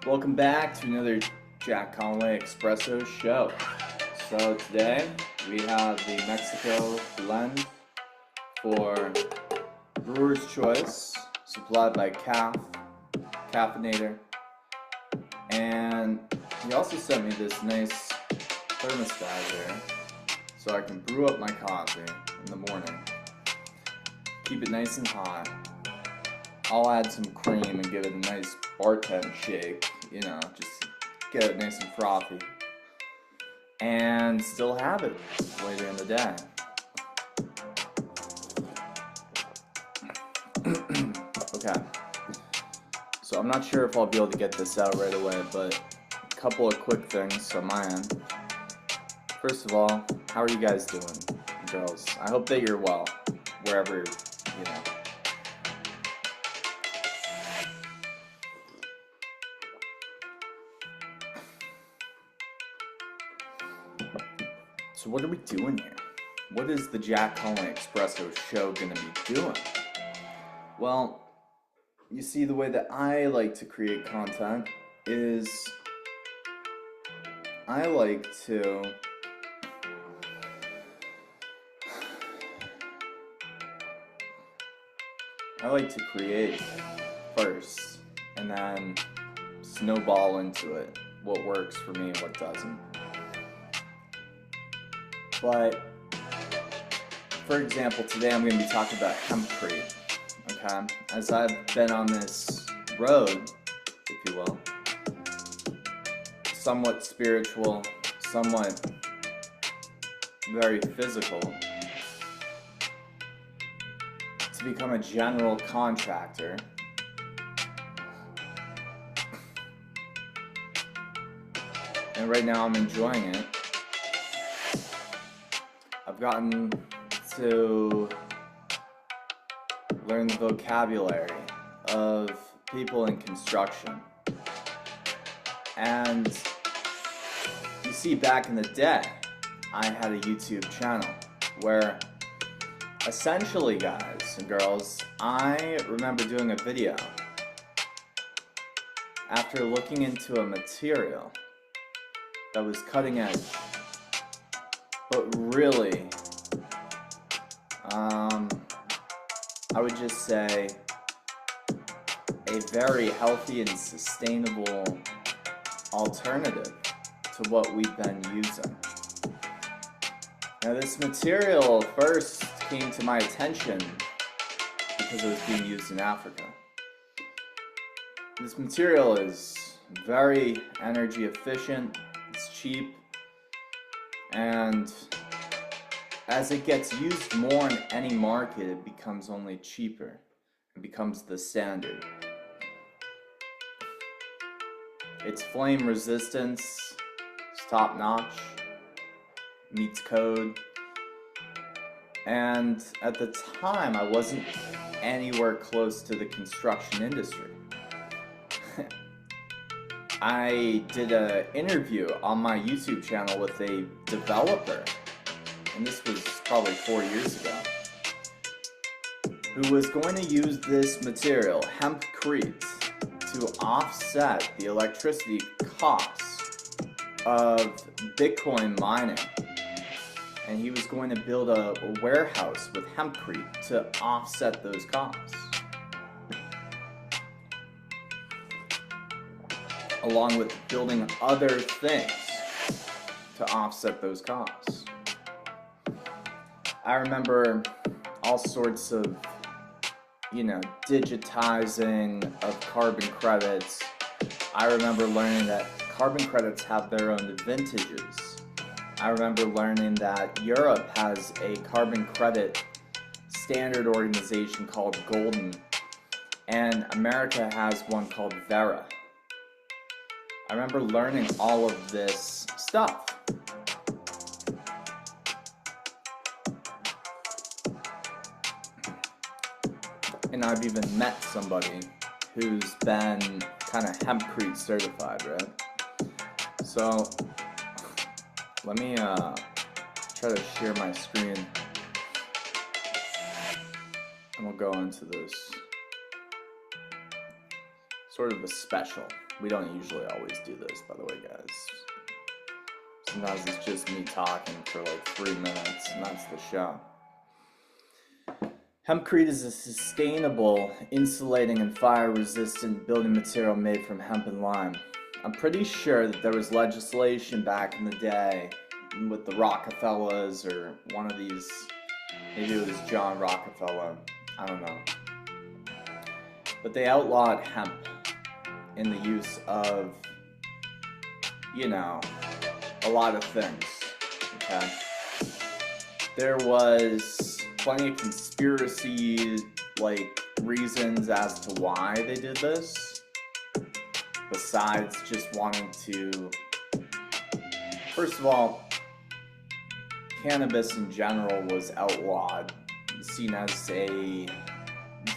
Welcome back to another Conway Expresso show. So today we have the Mexico blend for Brewer's Choice, supplied by Caffeinator. And he also sent me this nice thermostat here so I can brew up my coffee in the morning. Keep it nice and hot. I'll add some cream and give it a nice bartend shake, you know, just get it nice and frothy. And still have it later in the day. Okay. So I'm not sure if I'll be able to get this out right away, but a couple of quick things on my end. First of all, how are you guys doing, girls? I hope that you're well, wherever, you know. So what are we doing here? What is the Conway Expresso show gonna be doing? Well, you see, the way that I like to create content is I like to create first and then snowball into it, what works for me and what doesn't. But, for example, today I'm going to be talking about Hempcrete, okay? As I've been on this road, if you will, somewhat spiritual, somewhat very physical, to become a general contractor. And right now I'm enjoying it. I've gotten to learn the vocabulary of people in construction. And you see, back in the day, I had a YouTube channel where essentially, guys and girls, I remember doing a video after looking into a material that was cutting edge, but really, I would just say a very healthy and sustainable alternative to what we've been using. Now, this material first came to my attention because it was being used in Africa. This material is very energy efficient, it's cheap, and as it gets used more in any market, it becomes only cheaper. It becomes the standard. Its flame resistance is top notch, meets code. And at the time, I wasn't anywhere close to the construction industry. I did an interview on my YouTube channel with a developer, and this was probably 4 years ago, who was going to use this material, Hempcrete, to offset the electricity costs of Bitcoin mining. And he was going to build a warehouse with Hempcrete to offset those costs, along with building other things to offset those costs. I remember all sorts of, you know, digitizing of carbon credits. I remember learning that carbon credits have their own vintages. I remember learning that Europe has a carbon credit standard organization called Golden, and America has one called Vera. I remember learning all of this stuff. And I've even met somebody who's been kind of Hempcrete certified, right? So let me try to share my screen and we'll go into this. sort of a special. We don't usually always do this, by the way, guys. Sometimes it's just me talking for like 3 minutes, and that's the show. Hempcrete is a sustainable, insulating, and fire-resistant building material made from hemp and lime. I'm pretty sure that there was legislation back in the day with the Rockefellers or one of these, maybe it was John Rockefeller, I don't know. But they outlawed hemp in the use of, you know, a lot of things, okay? There was plenty of conspiracy, like, reasons as to why they did this, besides just wanting to, first of all, cannabis in general was outlawed, seen as a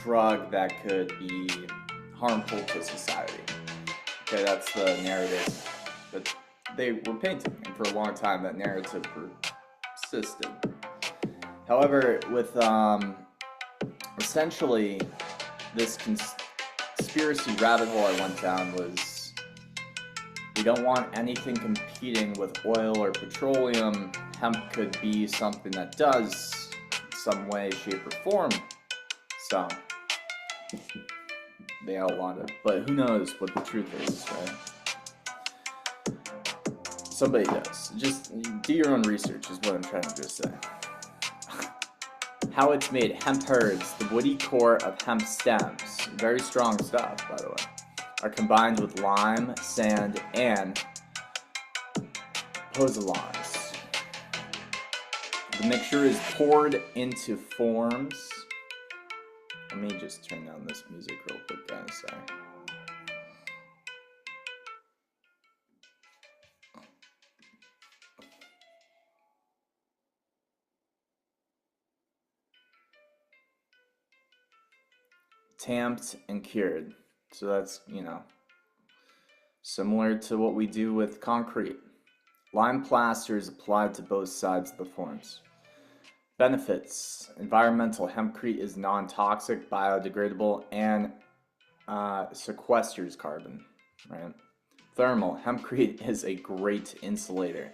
drug that could be harmful to society. Okay, that's the narrative that they were painting, and for a long time that narrative persisted. However, with essentially this conspiracy rabbit hole I went down was, we don't want anything competing with oil or petroleum. Hemp could be something that does, in some way, shape, or form. So they outlawed it, but who knows what the truth is, right? Somebody does. Just do your own research is what I'm trying to just say. How it's made: hemp herds, the woody core of hemp stems, very strong stuff, by the way, are combined with lime, sand, and pozzolans. The mixture is poured into forms. Let me just turn down this music real quick, guys, sorry. Tamped and cured. So that's, you know, similar to what we do with concrete. Lime plaster is applied to both sides of the forms. Benefits: environmental: hempcrete is non-toxic, biodegradable, and sequesters carbon, right? Thermal: hempcrete is a great insulator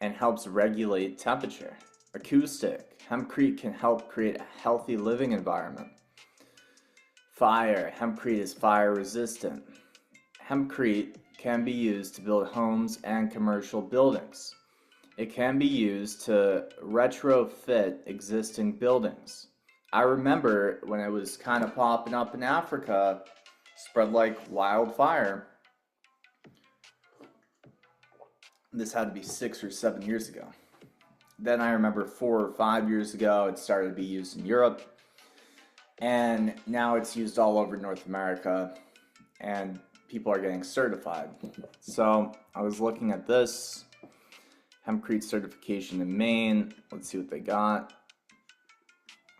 and helps regulate temperature. Acoustic: hempcrete can help create a healthy living environment. Fire: hempcrete is fire resistant. Hempcrete can be used to build homes and commercial buildings. It can be used to retrofit existing buildings. I remember when it was kind of popping up in Africa, spread like wildfire. This had to be 6 or 7 years ago. Then I remember 4 or 5 years ago, it started to be used in Europe. And now it's used all over North America, and people are getting certified. So I was looking at this. Hempcrete certification in Maine. Let's see what they got.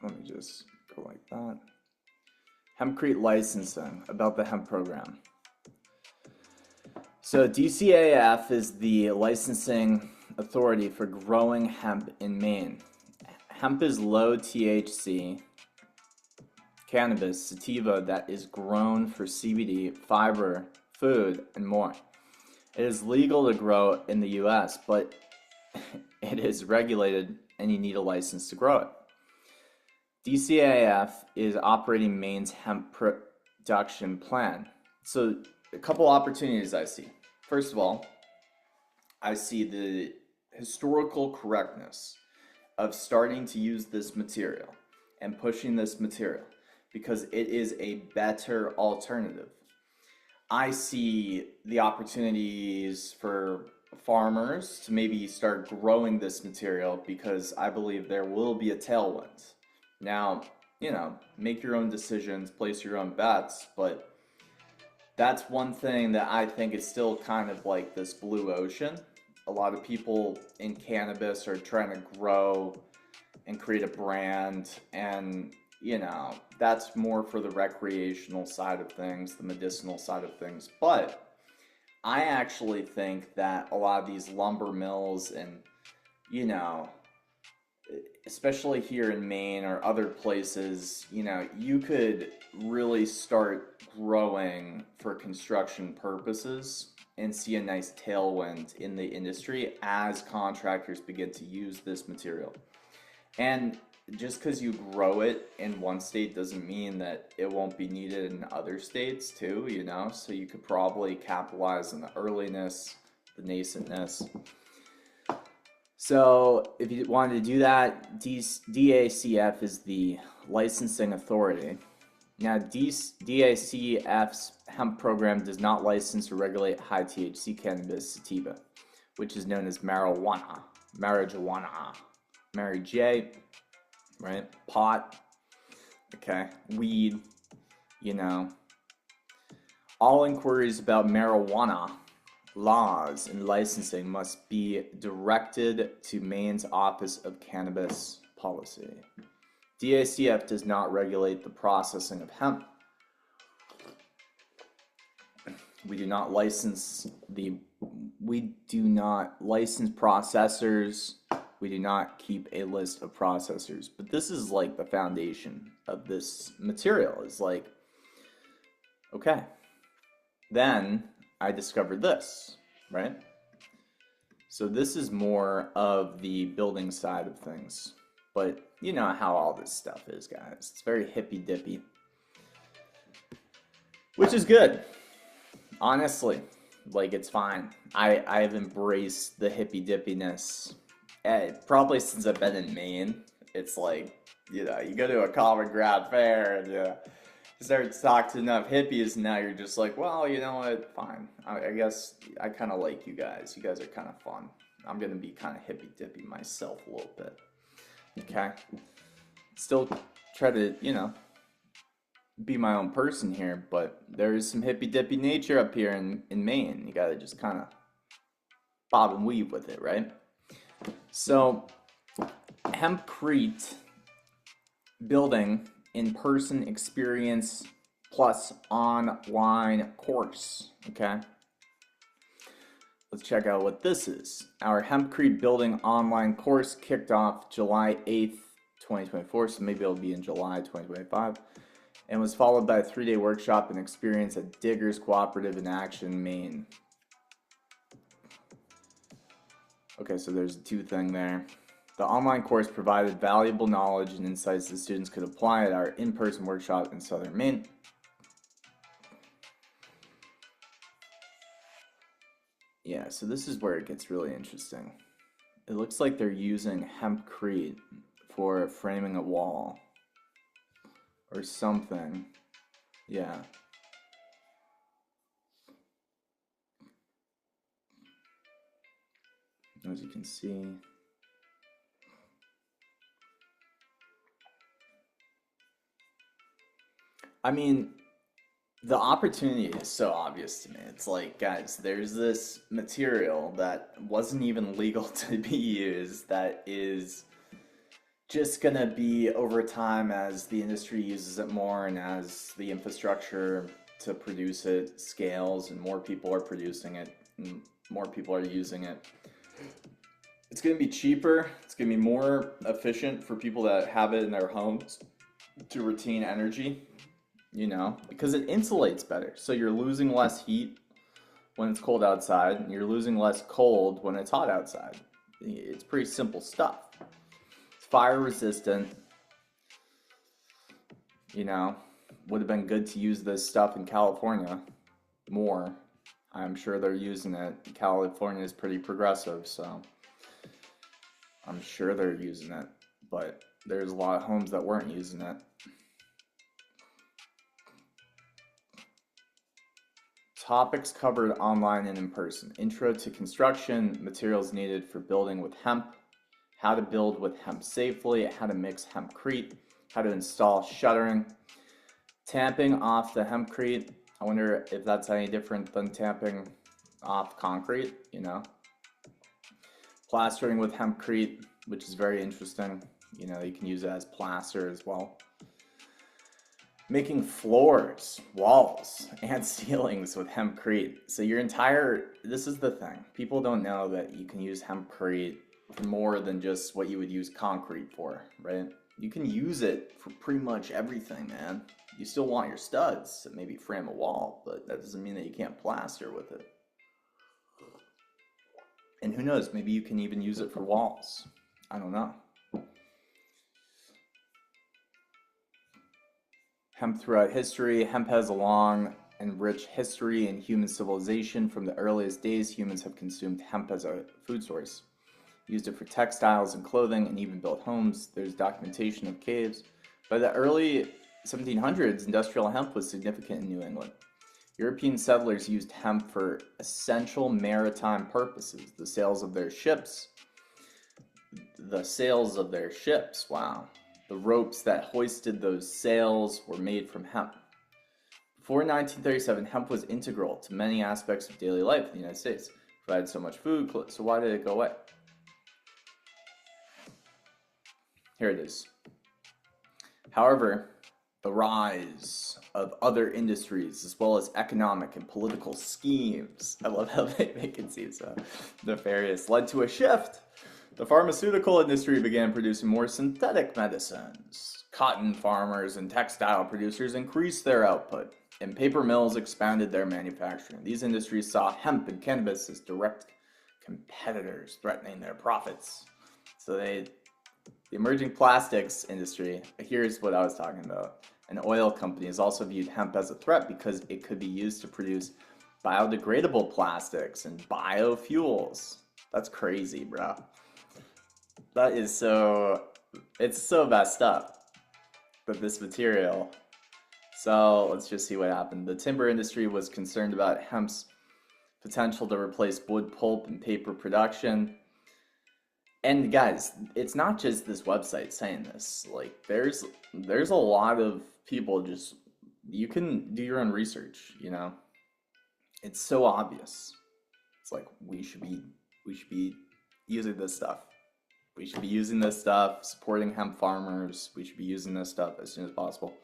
Let me just go like that. Hempcrete licensing, about the hemp program. So DCAF is the licensing authority for growing hemp in Maine. Hemp is low THC cannabis sativa that is grown for CBD, fiber, food, and more. It is legal to grow in the US, but it is regulated and you need a license to grow it. DCAF is operating Maine's hemp production plan. So a couple opportunities I see. First of all, I see the historical correctness of starting to use this material and pushing this material because it is a better alternative. I see the opportunities for farmers to maybe start growing this material because I believe there will be a tailwind. Now, you know, make your own decisions, place your own bets, but that's one thing that I think is still kind of like this blue ocean. A lot of people in cannabis are trying to grow and create a brand, and you know, that's more for the recreational side of things, the medicinal side of things. But I actually think that a lot of these lumber mills and, you know, especially here in Maine or other places, you know, you could really start growing for construction purposes and see a nice tailwind in the industry as contractors begin to use this material. And just because you grow it in one state doesn't mean that it won't be needed in other states too, you know? So you could probably capitalize on the earliness, the nascentness. So if you wanted to do that, DACF is the licensing authority. Now, DACF's hemp program does not license or regulate high THC cannabis sativa, which is known as marijuana, Mary J, right? Pot, okay, weed, you know. All inquiries about marijuana laws and licensing must be directed to Maine's Office of Cannabis Policy. DACF does not regulate the processing of hemp. We do not license processors. We do not keep a list of processors. But this is like the foundation of this material. Is like, okay, then I discovered this, right? So this is more of the building side of things. But you know how all this stuff is, guys. It's very hippy-dippy. Which is good. Honestly. Like, it's fine. I've embraced the hippy-dippiness. Probably since I've been in Maine. It's like, you know, you go to a common ground fair and you start to talk to enough hippies, and now you're just like, well, you know what, fine. I guess I kind of like you guys. You guys are kind of fun. I'm going to be kind of hippy-dippy myself a little bit. Okay? Still try to, you know, be my own person here, but there is some hippy-dippy nature up here in Maine. You got to just kind of bob and weave with it, right? So, Hempcrete building in-person experience plus online course, okay? Let's check out what this is. Our Hempcrete building online course kicked off July 8th, 2024, so maybe it'll be in July 2025, and was followed by a 3-day workshop and experience at Diggers Cooperative in Action, Maine. Okay, so there's a 2 thing there. The online course provided valuable knowledge and insights that students could apply at our in-person workshop in Southern Maine. Yeah, so this is where it gets really interesting. It looks like they're using Hempcrete for framing a wall or something. Yeah. As you can see. I mean, the opportunity is so obvious to me. It's like, guys, there's this material that wasn't even legal to be used that is just gonna be over time as the industry uses it more and as the infrastructure to produce it scales and more people are producing it and more people are using it. It's gonna be cheaper. It's gonna be more efficient for people that have it in their homes to retain energy. You know, because it insulates better. So you're losing less heat when it's cold outside, and you're losing less cold when it's hot outside. It's pretty simple stuff. It's fire resistant. You know, would have been good to use this stuff in California more. I'm sure they're using it. California is pretty progressive, so I'm sure they're using it. But there's a lot of homes that weren't using it. Topics covered online and in person. Intro to construction, materials needed for building with hemp, how to build with hemp safely, how to mix hempcrete, how to install shuttering, tamping off the hempcrete. I wonder if that's any different than tamping off concrete, you know. Plastering with hempcrete, which is very interesting. You know, you can use it as plaster as well. Making floors, walls, and ceilings with hempcrete. So this is the thing. People don't know that you can use hempcrete for more than just what you would use concrete for, right? You can use it for pretty much everything, man. You still want your studs to maybe frame a wall, but that doesn't mean that you can't plaster with it. And who knows, maybe you can even use it for walls. I don't know. Hemp throughout history. Hemp has a long and rich history in human civilization. From the earliest days, humans have consumed hemp as a food source. Used it for textiles and clothing, and even built homes. There's documentation of caves. By the early 1700s, industrial hemp was significant in New England. European settlers used hemp for essential maritime purposes. The sails of their ships, wow. The ropes that hoisted those sails were made from hemp. Before 1937, hemp was integral to many aspects of daily life in the United States. It provided so much food, so why did it go away? Here it is. However, the rise of other industries, as well as economic and political schemes, I love how they make it seem so nefarious, led to a shift. The pharmaceutical industry began producing more synthetic medicines. Cotton farmers and textile producers increased their output, and paper mills expanded their manufacturing. These industries saw hemp and cannabis as direct competitors, threatening their profits. So the emerging plastics industry, here's what I was talking about. And oil companies also viewed hemp as a threat because it could be used to produce biodegradable plastics and biofuels. That's crazy, bro. That is it's so messed up. But this material. So let's just see what happened. The timber industry was concerned about hemp's potential to replace wood pulp and paper production. And guys, it's not just this website saying this. Like there's a lot of people just, you can do your own research, you know. It's so obvious. It's like we should be using this stuff. We should be using this stuff, supporting hemp farmers. We should be using this stuff as soon as possible.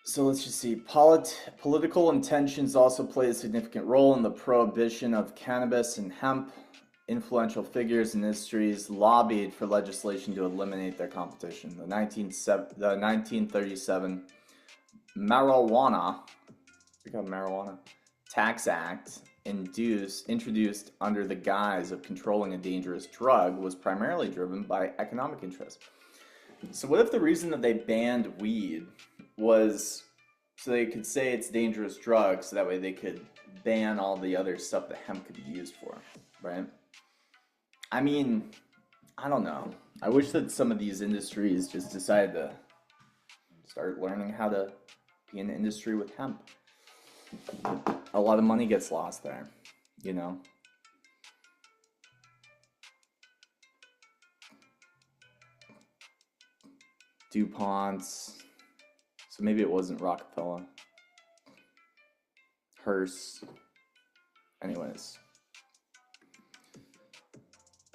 So let's just see. Political intentions also played a significant role in the prohibition of cannabis and hemp. Influential figures in industries lobbied for legislation to eliminate their competition. The 1937 Marijuana Tax Act, introduced under the guise of controlling a dangerous drug, was primarily driven by economic interests. So what if the reason that they banned weed was so they could say it's a dangerous drug, so that way they could ban all the other stuff that hemp could be used for, right? I mean, I don't know. I wish that some of these industries just decided to start learning how to be in the industry with hemp. A lot of money gets lost there, you know. DuPont's. So maybe it wasn't Rockefeller. Hearst. Anyways.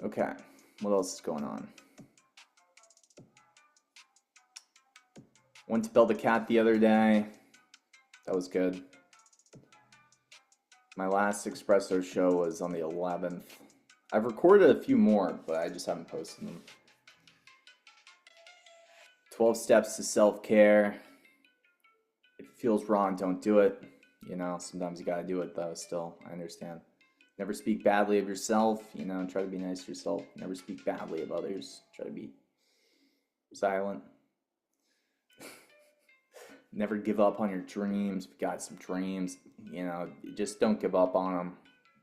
Okay, what else is going on? Went to Build a Cat the other day. That was good. My last espresso show was on the 11th. I've recorded a few more, but I just haven't posted them. 12 steps to self-care. If it feels wrong, don't do it. You know, sometimes you gotta do it though, still. I understand. Never speak badly of yourself, you know, try to be nice to yourself. Never speak badly of others. Try to be silent. Never give up on your dreams. If you got some dreams, you know, just don't give up on them.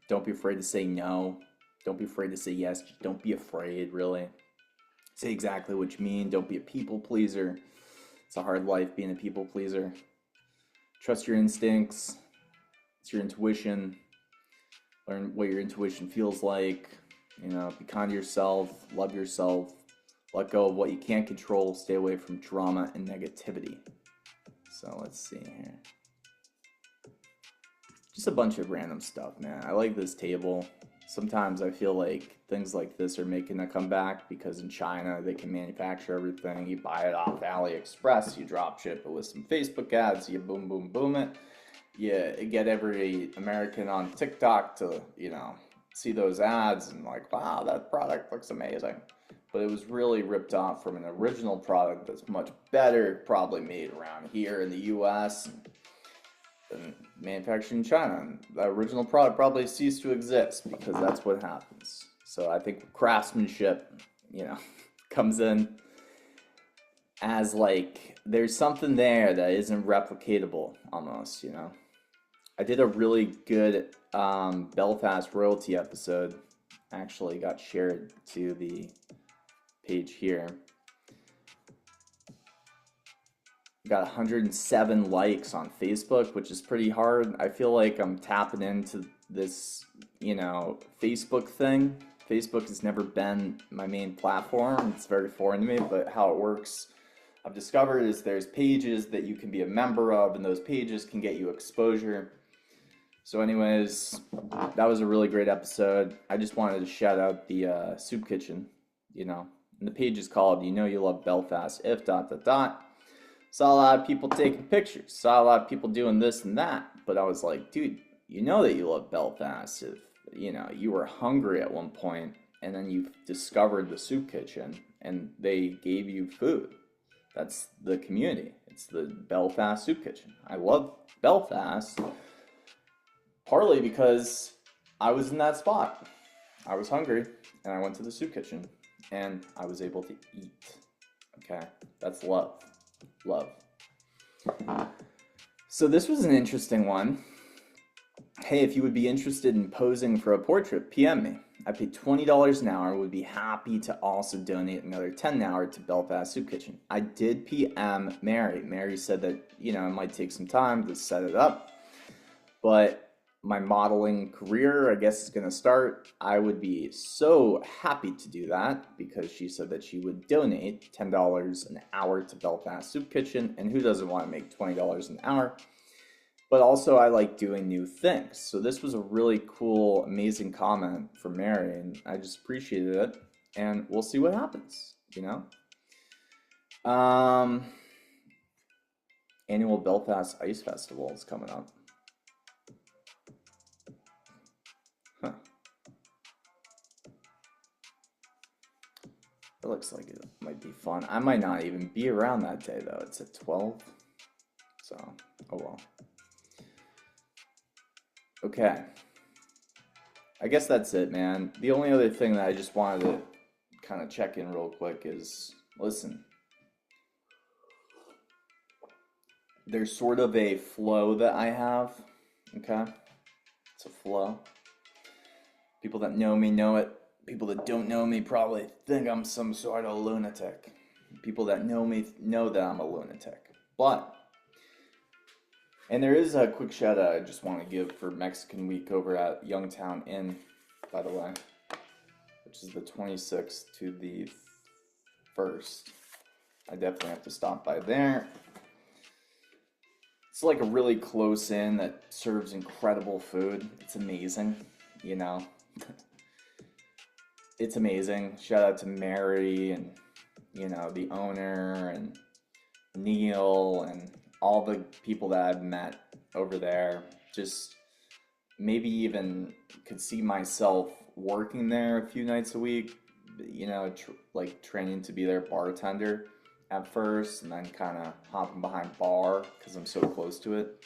Don't be afraid to say no. Don't be afraid to say yes. Just don't be afraid, really. Say exactly what you mean. Don't be a people pleaser. It's a hard life being a people pleaser. Trust your instincts. It's your intuition. Learn what your intuition feels like. You know, be kind to yourself. Love yourself. Let go of what you can't control. Stay away from drama and negativity. So let's see here. Just a bunch of random stuff, man. I like this table. Sometimes I feel like things like this are making a comeback because in China they can manufacture everything. You buy it off AliExpress, you drop ship it with some Facebook ads, you boom, boom, boom it. You get every American on TikTok to, you know, see those ads and like, wow, that product looks amazing. But it was really ripped off from an original product that's much better, probably made around here in the US and manufactured in China. And the original product probably ceased to exist because that's what happens. So I think craftsmanship, comes in as like there's something there that isn't replicatable almost. I did a really good Belfast Royaltea episode. Actually got shared to the page here. Got 107 likes on Facebook, which is pretty hard. I feel like I'm tapping into this, Facebook thing. Facebook has never been my main platform. It's very foreign to me, but how it works, I've discovered is there's pages that you can be a member of, and those pages can get you exposure. So anyways, that was a really great episode. I just wanted to shout out the soup kitchen, and the page is called You Know You Love Belfast If ... Saw a lot of people taking pictures, saw a lot of people doing this and that, but I was like, dude, you know that you love Belfast if, you were hungry at one point and then you discovered the soup kitchen and they gave you food. That's the community. It's the Belfast soup kitchen. I love Belfast partly because I was in that spot. I was hungry and I went to the soup kitchen and I was able to eat. Okay, that's love. Love. So this was an interesting one. Hey, if you would be interested in posing for a portrait, PM me. I pay $20 an hour. Would be happy to also donate another $10 an hour to Belfast Soup Kitchen. I did PM Mary. Mary said that, it might take some time to set it up, but my modeling career, I guess, is going to start. I would be so happy to do that because she said that she would donate $10 an hour to Belfast Soup Kitchen, and who doesn't want to make $20 an hour? But also I like doing new things. So this was a really cool, amazing comment from Mary, and I just appreciated it, and we'll see what happens, Annual Belfast Ice Festival is coming up. Huh. It looks like it might be fun. I might not even be around that day though. It's at 12. So, oh well. Okay. I guess that's it, man. The only other thing that I just wanted to kind of check in real quick is, listen. There's sort of a flow that I have, okay? It's a flow. People that know me know it. People that don't know me probably think I'm some sort of lunatic. People that know me know that I'm a lunatic. And there is a quick shout out I just want to give for Mexican Week over at Youngtown Inn, by the way, which is the 26th to the 1st. I definitely have to stop by there. It's like a really close inn that serves incredible food. It's amazing, It's amazing. Shout out to Mary and, the owner and Neil and all the people that I've met over there. Just maybe even could see myself working there a few nights a week, like training to be their bartender at first and then kind of hopping behind bar because I'm so close to it.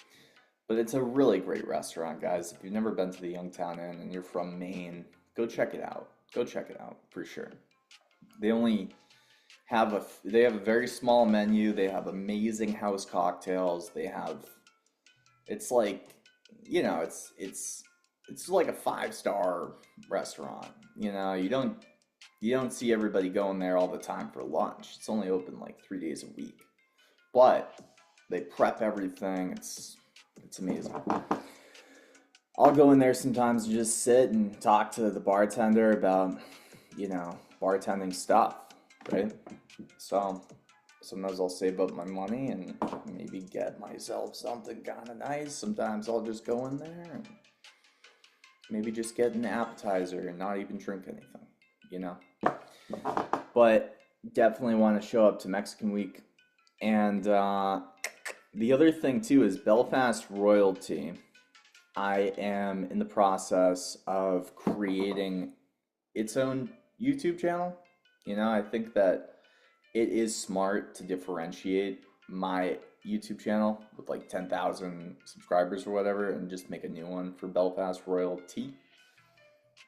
But it's a really great restaurant, guys. If you've never been to the Youngtown Inn and you're from Maine, go check it out. Go check it out for sure. They only have a very small menu. They have amazing house cocktails. It's like, it's like a 5-star restaurant. You don't see everybody going there all the time for lunch. It's only open like 3 days a week. But they prep everything. It's amazing. I'll go in there sometimes and just sit and talk to the bartender about, bartending stuff, right? So sometimes I'll save up my money and maybe get myself something kind of nice. Sometimes I'll just go in there and maybe just get an appetizer and not even drink anything, But definitely want to show up to Mexican Week. And the other thing too is Belfast Royaltea I am in the process of creating its own YouTube channel. I think that it is smart to differentiate my YouTube channel with like 10,000 subscribers or whatever and just make a new one for Belfast Royaltea,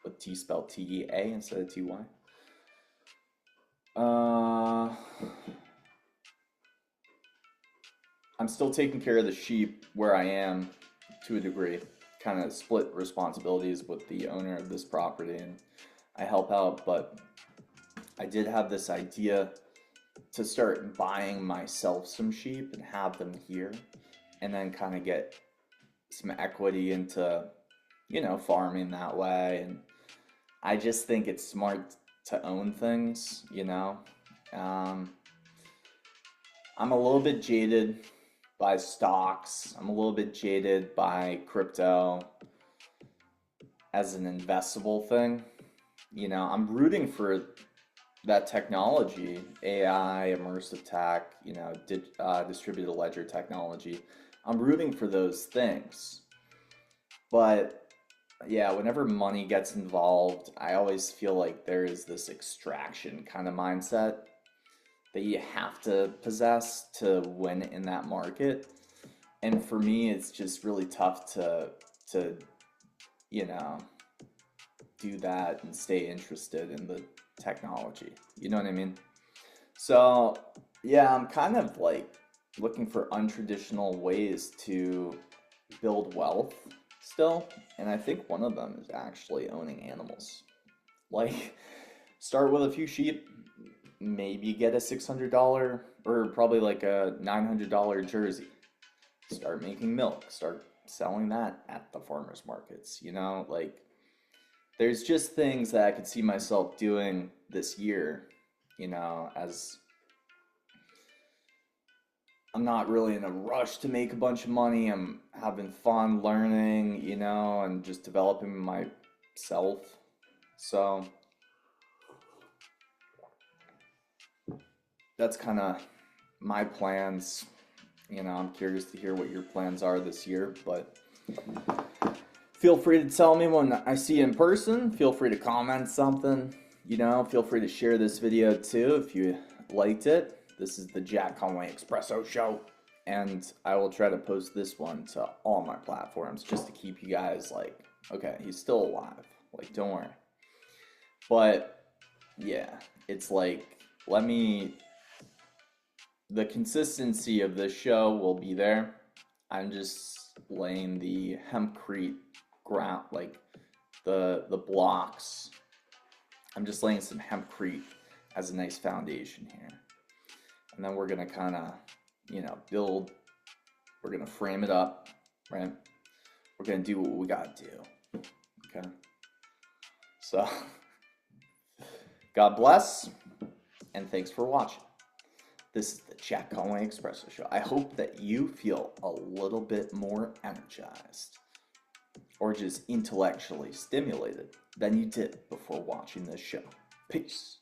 with T spelled T-E-A instead of T-Y. I'm still taking care of the sheep where I am to a degree, kind of split responsibilities with the owner of this property, and I help out, but I did have this idea to start buying myself some sheep and have them here, and then kind of get some equity into, farming that way. And I just think it's smart to own things. I'm a little bit jaded by stocks. I'm a little bit jaded by crypto as an investable thing. I'm rooting for that technology, AI, immersive tech, distributed ledger technology. I'm rooting for those things. But yeah, whenever money gets involved, I always feel like there is this extraction kind of mindset that you have to possess to win in that market. And for me, it's just really tough to do that and stay interested in the technology. You know what I mean? So yeah, I'm kind of like looking for untraditional ways to build wealth still. And I think one of them is actually owning animals. Like, start with a few sheep, maybe get a $600 or probably like a $900 jersey. Start making milk, start selling that at the farmers markets, like there's just things that I could see myself doing this year, as I'm not really in a rush to make a bunch of money. I'm having fun learning, and just developing myself. So that's kind of my plans. I'm curious to hear what your plans are this year, but feel free to tell me when I see you in person. Feel free to comment something, feel free to share this video too if you liked it. This is the Conway Expresso show, and I will try to post this one to all my platforms just to keep you guys like, okay, he's still alive. Like, don't worry. But yeah, it's like, the consistency of this show will be there. I'm just laying the hempcrete ground, like the blocks. I'm just laying some hempcrete as a nice foundation here. And then we're gonna kind of, build, we're gonna frame it up, right? We're gonna do what we gotta do, okay? So, God bless, and thanks for watching. This is the Conway Expresso show. I hope that you feel a little bit more energized or just intellectually stimulated than you did before watching this show. Peace.